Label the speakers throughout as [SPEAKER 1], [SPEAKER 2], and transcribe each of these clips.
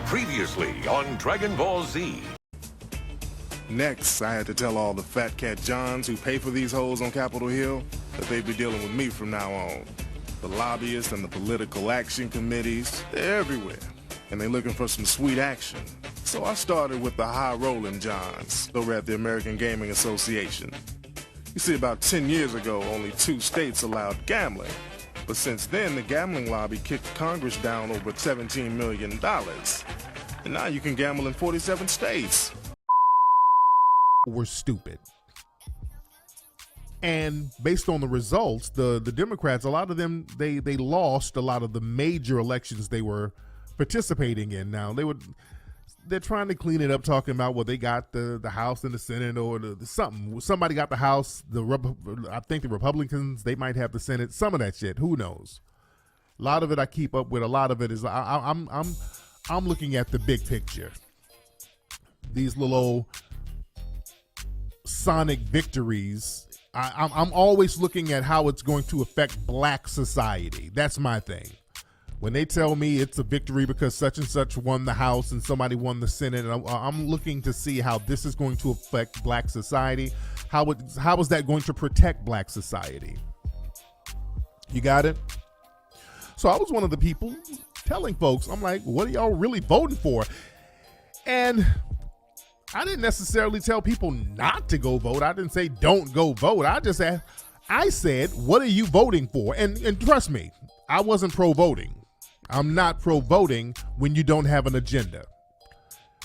[SPEAKER 1] Previously on Dragon Ball Z.
[SPEAKER 2] Next, I had to tell all the fat cat Johns who pay for these hoes on Capitol Hill that they'd be dealing with me from now on. The lobbyists and the political action committees, they're everywhere, and they're looking for some sweet action. So I started with the high-rolling Johns over at the American Gaming Association. You see, about 10 years ago, only 2 states allowed gambling. But since then, the gambling lobby kicked Congress down over $17 million. And now you can gamble in 47 states.
[SPEAKER 3] Were stupid. And based on the results, the Democrats, a lot of them, they lost a lot of the major elections they were participating in. Now they're trying to clean it up, talking about, well, they got the House and the Senate, or somebody got the House. I think the Republicans, they might have the Senate. Some of that shit, who knows? A lot of it I keep up with. A lot of it is I'm looking at the big picture. These little old sonic victories. I'm always looking at how it's going to affect black society. That's my thing. When they tell me it's a victory because such and such won the House and somebody won the Senate, and I'm looking to see how this is going to affect black society. How is that going to protect black society? You got it? So I was one of the people telling folks, I'm like, what are y'all really voting for? And I didn't necessarily tell people not to go vote. I didn't say don't go vote. I said, what are you voting for? And trust me, I wasn't pro-voting. I'm not pro-voting when you don't have an agenda.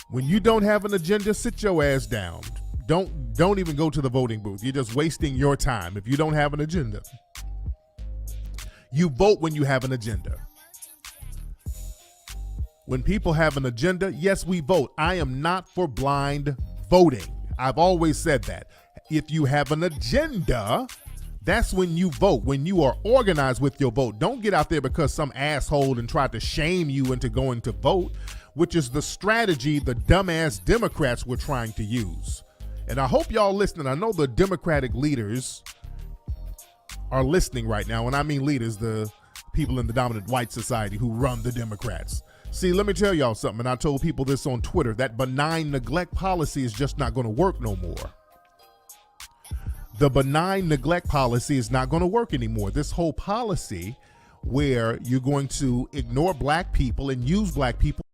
[SPEAKER 3] When you don't have an agenda, sit your ass down. Don't even go to the voting booth. You're just wasting your time if you don't have an agenda. You vote when you have an agenda. When people have an agenda, yes, we vote. I am not for blind voting. I've always said that. If you have an agenda, that's when you vote, when you are organized with your vote. Don't get out there because some asshole and tried to shame you into going to vote, which is the strategy the dumbass Democrats were trying to use. And I hope y'all listening. I know the Democratic leaders are listening right now. And I mean leaders, the people in the dominant white society who run the Democrats. See, let me tell y'all something, and I told people this on Twitter, that benign neglect policy is just not going to work no more. The benign neglect policy is not going to work anymore. This whole policy where you're going to ignore black people and use black people